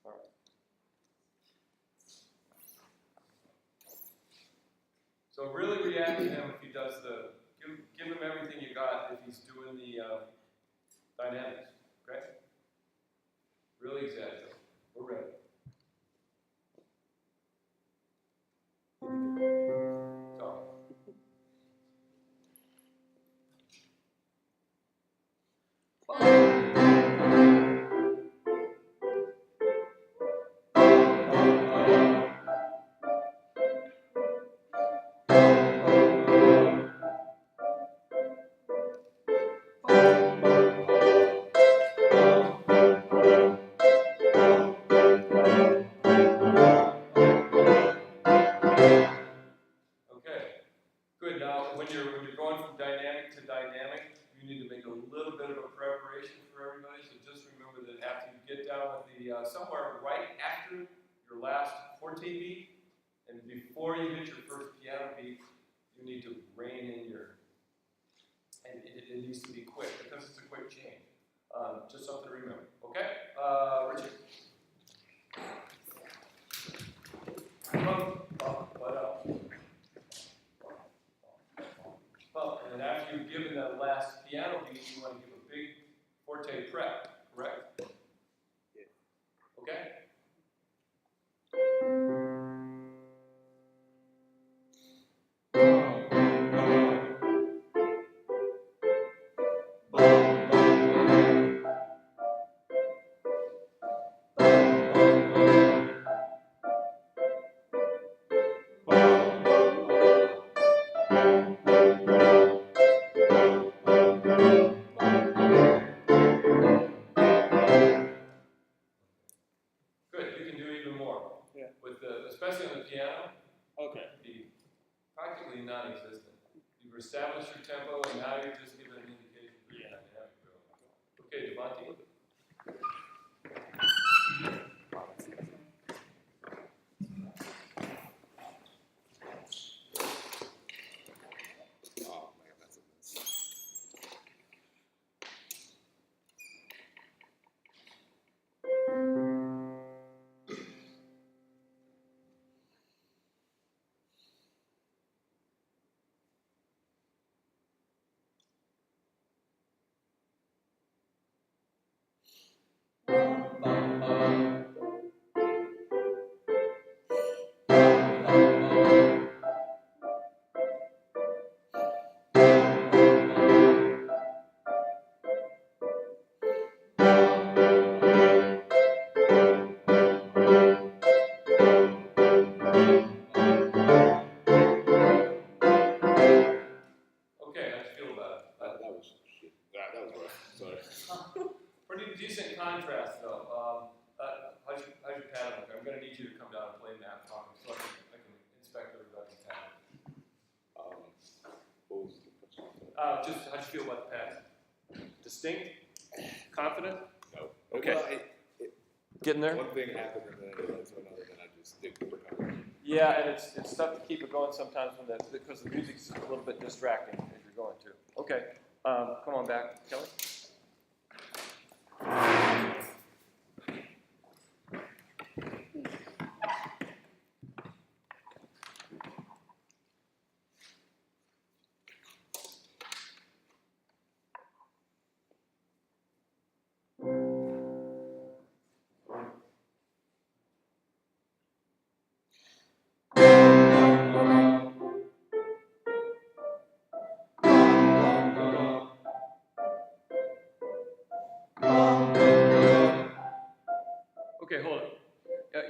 All right. So really react to him if he does the, give him everything you got if he's doing the dynamics, okay? Really exaggerate. We're ready. So. Good. Now, when you're going from dynamic to dynamic, you need to make a little bit of a preparation for everybody. So just remember that after you get down with the somewhere right after your last forte beat, and before you hit your first piano beat, you need to rein in your. And it needs to be quick because it's a quick change. Just something to remember. Okay, Richard. And after you've given that last piano beat, you want to give a big forte prep, correct? Yeah. Okay? Especially on the piano, be practically non-existent. You've established your tempo, and now you're just giving an indication for your dynamic drill. Okay, Devontae. Pretty decent contrast, though. How's your pattern look? I'm going to need you to come down and play Matt Talking so I can inspect everybody's pattern. What was the question? Just how'd you feel about the pattern? Distinct? Confident? No. Okay. Well, Getting there? One thing happened and then it led to another, then I just did recover. Yeah, and it's tough to keep it going sometimes because the music's a little bit distracting as you're going to. Okay. Come on back, Kelly. Okay, hold on.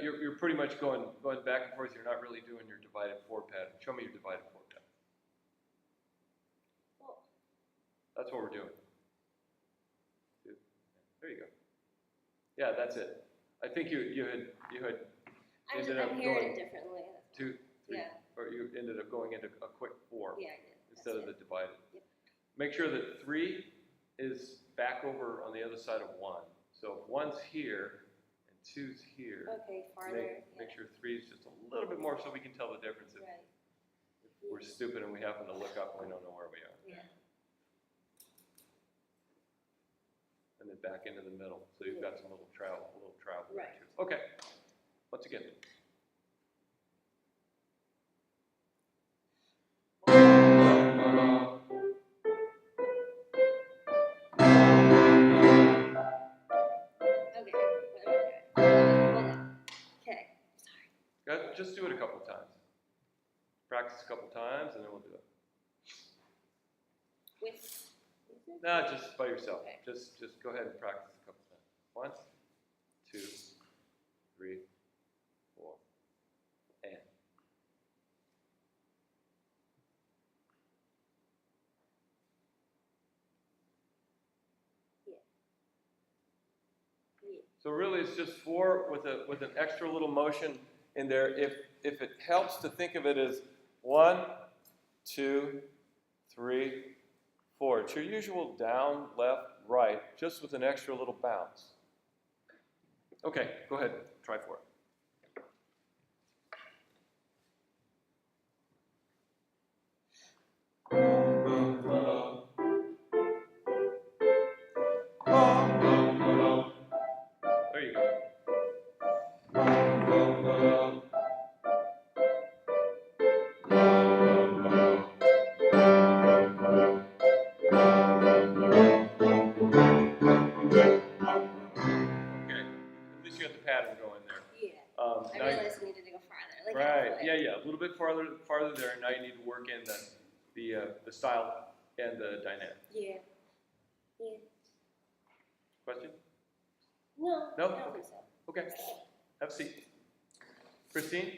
You're pretty much going back and forth. You're not really doing your divided four pattern. Show me your divided four pattern. That's what we're doing. There you go. Yeah, that's it. I think you had ended up going differently. 2, 3, or you ended up going into a quick 4 instead of the divided. Yep. Make sure that 3 is back over on the other side of 1. So if 1's here and 2's here, okay, farther. Make sure 3 is just a little bit more so we can tell the difference. If we're stupid and we happen to look up and we don't know where we are. Yeah. And then back into the middle. So you've got some little travel right. there too. Okay. just do it a couple times. Practice a couple times, and then we'll do it. With music? No, just by yourself. Okay. Just go ahead and practice a couple times. 1, 2, 3, 4, and. Yeah. So really, it's just 4 with an extra little motion in there. If it helps to think of it as 1, 2, 3, 4. It's your usual down, left, right, just with an extra little bounce. Okay, go ahead, try 4. There you go. Okay, at least you got the pattern going there. Yeah. Now I realized I needed to go farther. Like right, halfway. yeah, a little bit farther there. Now you need to work in the style and the dynamic. Yeah. Yeah. Question? No. No? I don't think so. Okay, have a seat. Christine?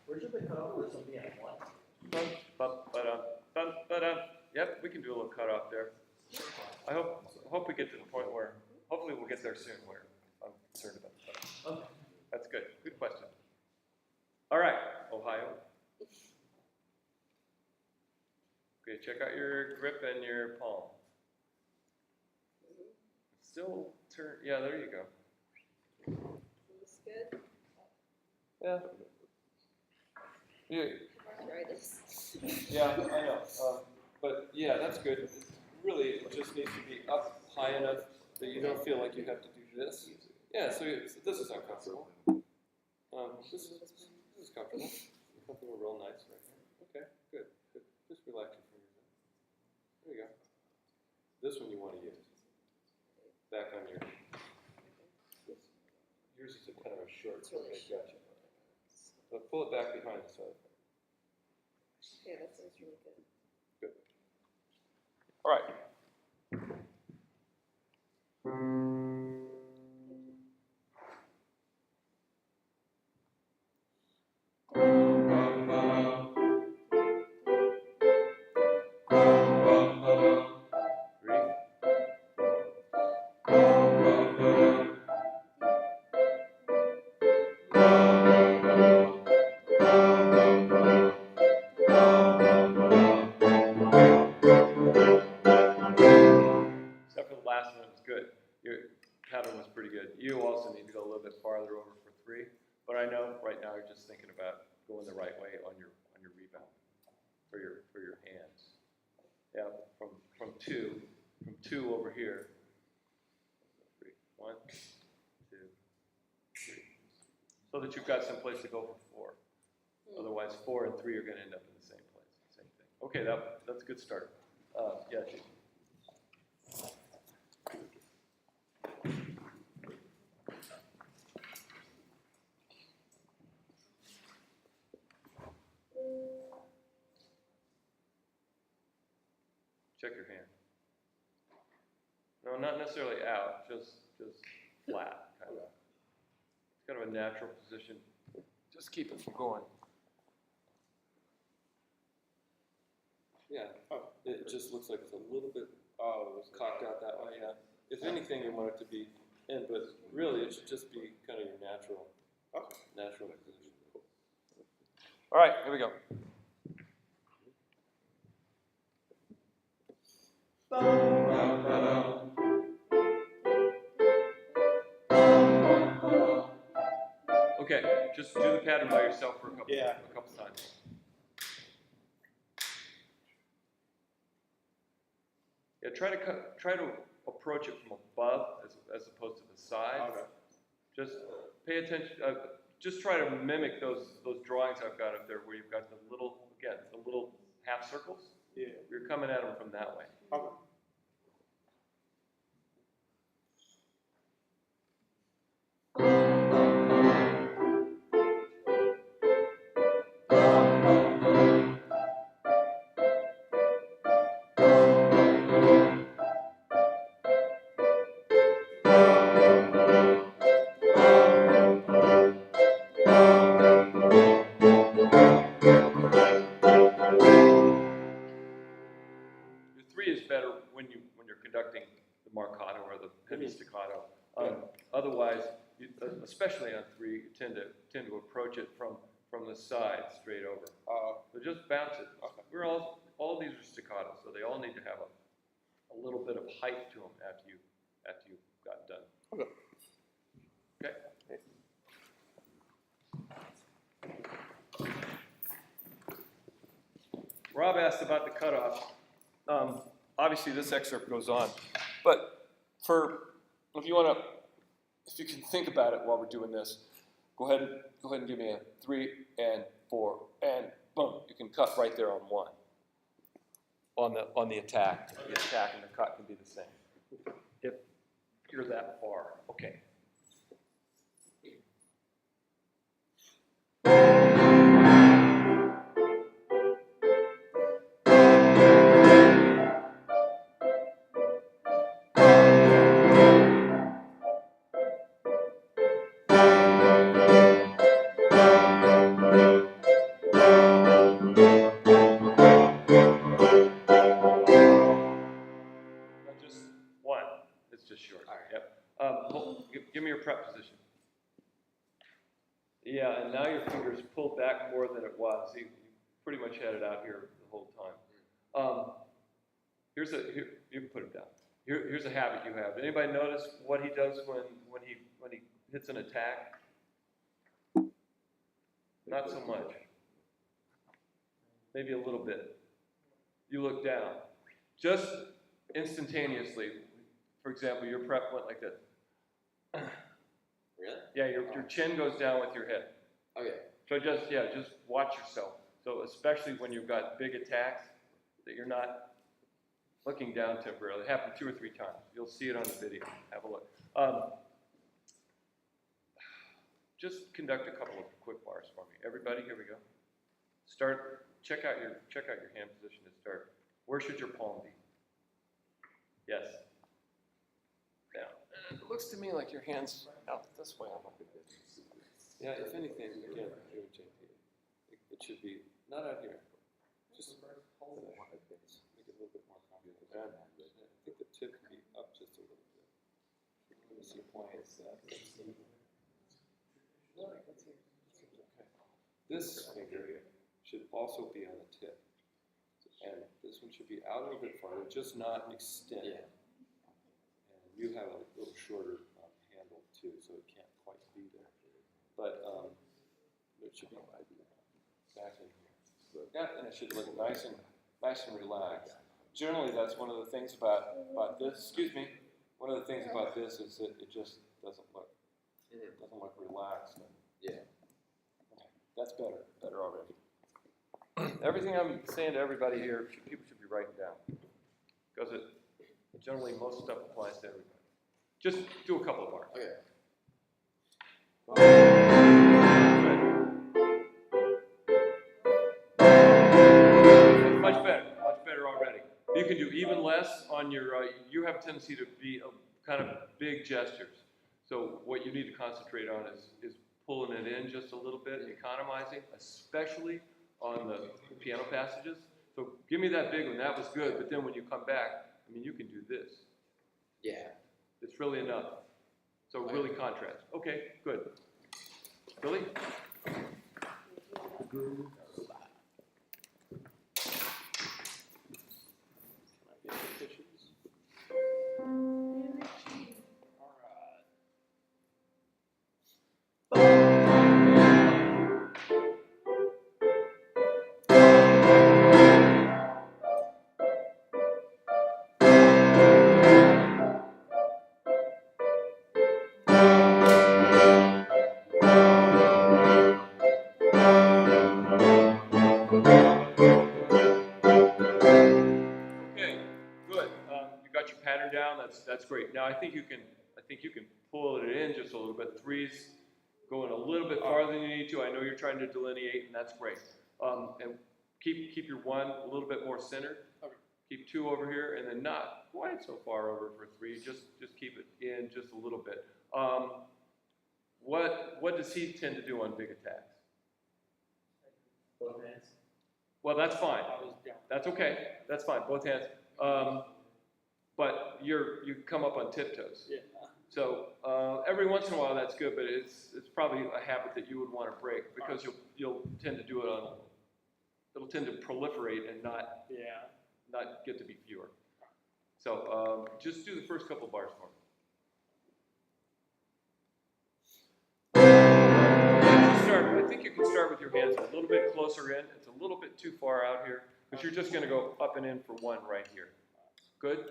Where should they cut off for something at once? Bum, bum, ba-dum, bum, ba-dum. Yep, we can do a little cutoff there. I hope we get to the point where, hopefully we'll get there soon where I'm concerned about the cutoff. Okay. That's good. Good question. All right, Ohio. Okay, check out your grip and your palm. Still turn, yeah, there you go. Looks good. Yeah. Yeah, Arthritis. yeah, I know. But yeah, that's good. Really, it just needs to be up high enough that you don't feel like you have to do this. Yeah, so this is uncomfortable. This is comfortable. Comfortable, real nice right here. Okay, good. Just relax your fingers. There you go. This one you want to use. Back on your. Yours is a kind of a short. It's really Okay, short. gotcha. So pull it back behind the side. Yeah, that sounds really good. Good. All right. Three. Except for the last one, it was good. Your pattern was pretty good. You also need to go a little bit farther over for 3. But I know right now you're just thinking about going the right way on your rebound for your hands. Yeah, from 2 over here. 3. 1, 2, 3. So that you've got some place to go for 4. Otherwise, 4 and 3 are going to end up in the same place. Same thing. Okay, that's a good start. Yeah, Chief. Check your hand. No, not necessarily out, just flat, kind of. It's kind of a natural position. Just keep it from going. Yeah, it just looks like it's a little bit cocked out that way, yeah. If anything, you want it to be in, but really it should just be kind of your natural position. All right, here we go. Okay, just do the pattern by yourself for a couple times. Yeah, try to approach it from above as opposed to the side. Okay. Just pay attention. Just try to mimic those drawings I've got up there, where you've got the little half circles. Yeah. You're coming at them from that way. Okay. when you're conducting the marcato or the heavy staccato. Otherwise, especially on 3, you tend to approach it from the side straight over. So just bounce it. We're all of these are staccato, so they all need to have a little bit of height to them after you've gotten done. Okay. Rob asked about the cutoff. Obviously, this excerpt goes on, but if you can think about it while we're doing this, go ahead and give me a 3 and 4 and boom. You can cut right there on 1. On the attack, and the cut can be the same. If you're that far, okay. Just 1. It's just short. Yep. Give me your prep position. Yeah, and now your finger's pulled back more than it was. You pretty much had it out here the whole time. Here, you can put it down. Here's a habit you have. Anybody notice what he does when he hits an attack? Not so much. Maybe a little bit. You look down. Just instantaneously. For example, your prep went like this. Really? Yeah, your chin goes down with your head. Okay. So just watch yourself. So especially when you've got big attacks, that you're not looking down temporarily. It happened 2 or 3 times. You'll see it on the video. Have a look. Just conduct a couple of quick bars for me. Everybody, here we go. Start. Check out your hand position to start. Where should your palm be? Yes. Down. It looks to me like your hand's out this way. Yeah, if anything, again, it should be not out here. Just make it a little bit more complicated. I think the tip can be up just a little bit. Give us your points. This finger should also be on the tip. And this one should be out a little bit farther, just not extend. Yeah. And you have a little shorter handle too, so it can't quite be there. But it should be back in here. Yeah, and it should look nice and relaxed. Generally, that's one of the things about this. Excuse me. One of the things about this is that it just doesn't look relaxed. Yeah. Okay. That's better already. Everything I'm saying to everybody here, people should be writing down, because generally most stuff applies to everybody. Just do a couple of bars. Okay. Much better already. You can do even less on your. You have a tendency to be kind of big gestures. So what you need to concentrate on is pulling it in just a little bit, economizing, especially on the piano passages. So give me that big one. That was good. But then when you come back, I mean, you can do this. Yeah. It's really enough. So really contrast. Okay, good. Billy? That's great. Now I think you can pull it in just a little bit. 3's going a little bit farther than you need to. I know you're trying to delineate, and that's great. And keep your 1 a little bit more centered. Okay. Keep 2 over here, and then not quite so far over for 3. Just keep it in just a little bit. What does he tend to do on big attacks? Both hands. Well, that's fine. That's okay. That's fine. Both hands. you come up on tiptoes. Yeah. So every once in a while that's good, but it's probably a habit that you would want to break because you'll tend to do it on. It'll tend to proliferate and not get to be fewer. So just do the first couple bars for me. I think you can start with your hands a little bit closer in. It's a little bit too far out here, but you're just going to go up and in for one right here. Good?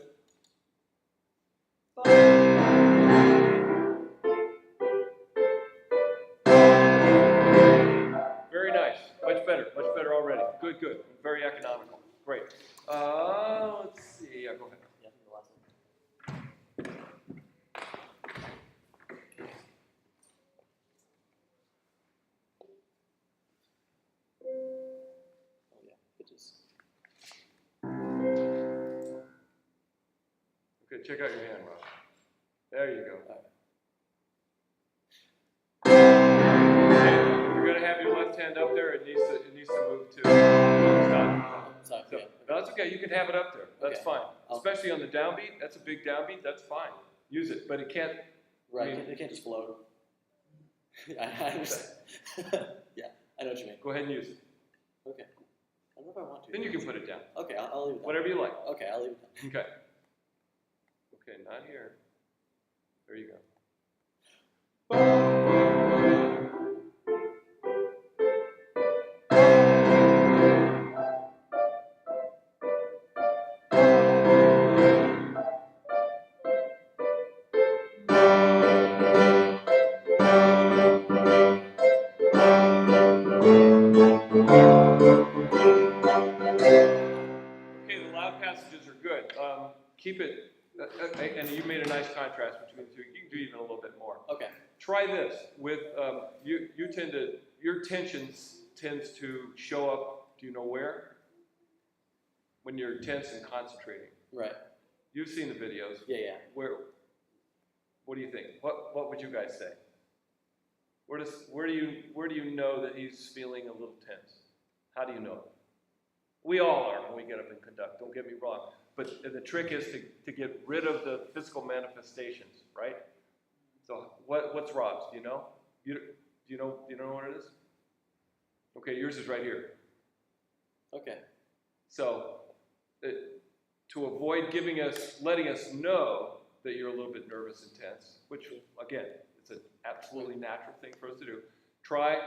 Very nice. Much better already. Good. Very economical. Great. Let's see. Yeah, go ahead. Yeah, the last one. Oh yeah, pitches. Okay, check out your hand, Rob. There you go. If you're gonna have your left hand up there, it needs to move to stop. Sorry, So, yeah. no, that's okay. You can have it up there. That's Okay. fine. I'll- Especially on the downbeat. That's a big downbeat. That's fine. Use it, but it can't. Right, I mean- it can't just float. I understand. Yeah, I know what you mean. Go ahead and use it. Okay. I don't know if I want to. Then you can put it down. Okay, I'll leave it down. Whatever you like. Okay, I'll leave it down. Okay. Okay, not here. There you go. Okay, the loud passages are good. Keep it, and you made a nice contrast between the two. You can do even a little bit more. Okay. Try this with your tensions tends to show up. Do you know where? When you're tense and concentrating. Right. You've seen the videos. Yeah. Where? What do you think? What would you guys say? Where do you know that he's feeling a little tense? How do you know? We all are when we get up and conduct. Don't get me wrong. But the trick is to get rid of the physical manifestations, right? So what's Rob's? Do you know? Do you know what it is? Okay, yours is right here. Okay. So to avoid letting us know that you're a little bit nervous and tense, which again, it's an absolutely natural thing for us to do. Try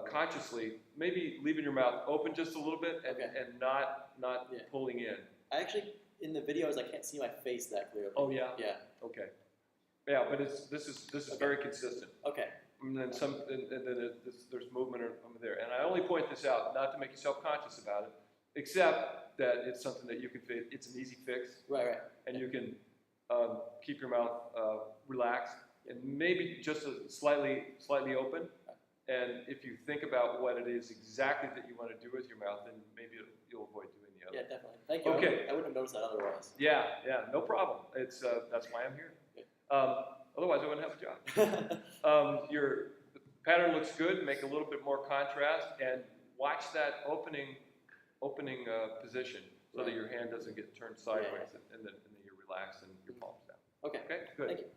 consciously, maybe leaving your mouth open just a little bit and, Okay. and not Yeah. pulling in. I actually, in the videos, I can't see my face that clearly. Oh yeah. Yeah. Okay. Yeah, but this is Okay. very consistent. Okay. And then there's movement over there. And I only point this out not to make you self-conscious about it, except that it's something that you can fix. It's an easy fix, Right. and you can keep your mouth relaxed and maybe just slightly open. And if you think about what it is exactly that you want to do with your mouth, then maybe you'll avoid doing the other. Yeah, definitely. Thank you. Okay. I wouldn't have noticed that otherwise. Yeah, no problem. It's that's why I'm here. Otherwise, I wouldn't have a job. Your pattern looks good. Make a little bit more contrast, and watch that opening position so that your hand doesn't get turned sideways, and then you relax and your palms down. Okay. Okay, good. Thank you.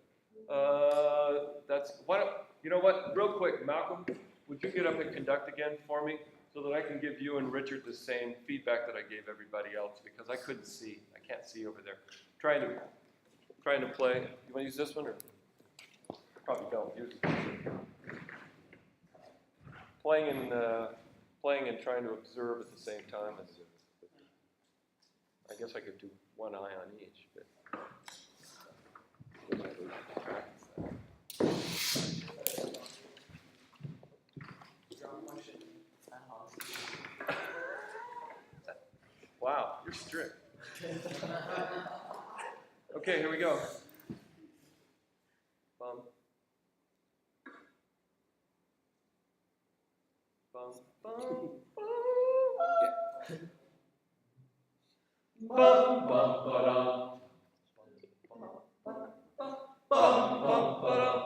You know what? Real quick, Malcolm, would you get up and conduct again for me so that I can give you and Richard the same feedback that I gave everybody else, because I couldn't see. I can't see over there. Trying to play. You want to use this one or? Probably don't use it. Playing and trying to observe at the same time. I guess I could do one eye on each, but. Wow, you're strict. Okay, here we go. Bum. Bum, bum, bum. Bum, bum, ba-dum. Bum, bum, ba-dum.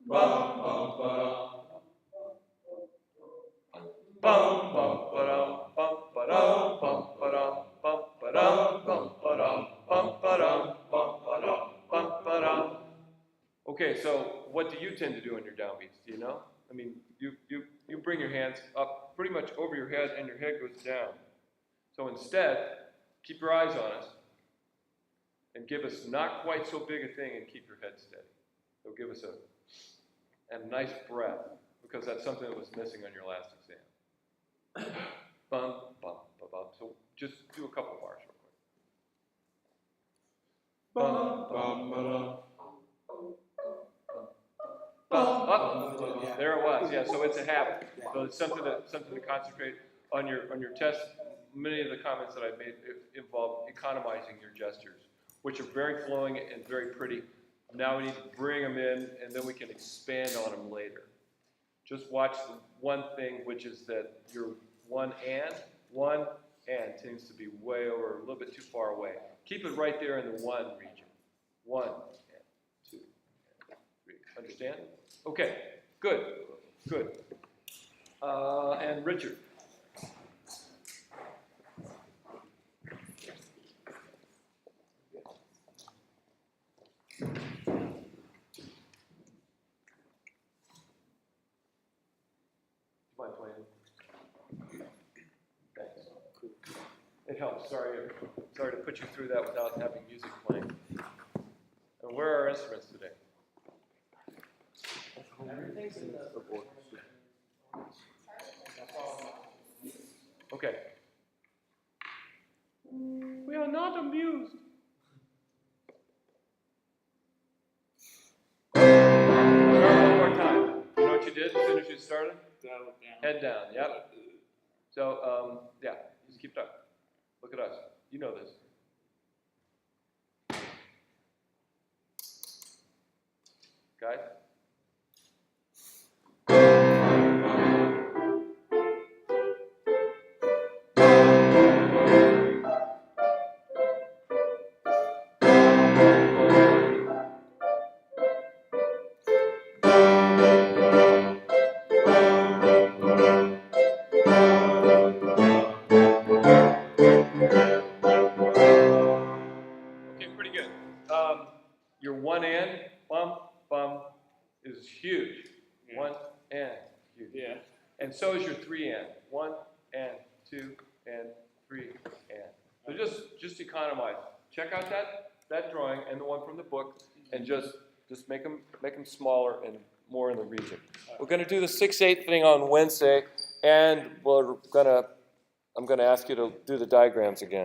Bum, bum, ba-dum. Bum, bum, ba-dum. Bum, ba-dum, bum, ba-dum. Okay, so what do you tend to do on your downbeats? Do you know? I mean, you bring your hands up pretty much over your head and your head goes down. So instead, keep your eyes on us and give us not quite so big a thing and keep your head steady. So give us a nice breath, because that's something that was missing on your last exam. Bum, bum, bum, bum. So just do a couple bars real quick. Bum, bum, ba-dum. Up. There it was. Yeah. So it's a habit. So it's something to concentrate on your test. Many of the comments that I made involve economizing your gestures, which are very flowing and very pretty. Now we need to bring them in, and then we can expand on them later. Just watch the one thing, which is that your one and tends to be way over, a little bit too far away. Keep it right there in the one region. 1 and 2 and 3. Understand? Okay, good. And Richard. Mind playing? Thanks. It helps. Sorry to put you through that without having music playing. And where are our instruments today? Everything's in the. Okay. We are not amused. One more time. You know what you did as soon as you started? Head down. Yep. So, yeah, just keep it up. Look at us. You know this. Guys? Okay, pretty good. Your one and, bum, bum, is huge. Yeah. 1 and, huge. Yeah. And so is your 3 and. 1 and, 2 and, 3 and. So just economize. Check out that drawing and the one from the book, and just make them smaller and more in the region. We're going to do the 6/8 thing on Wednesday, and I'm going to ask you to do the diagrams again.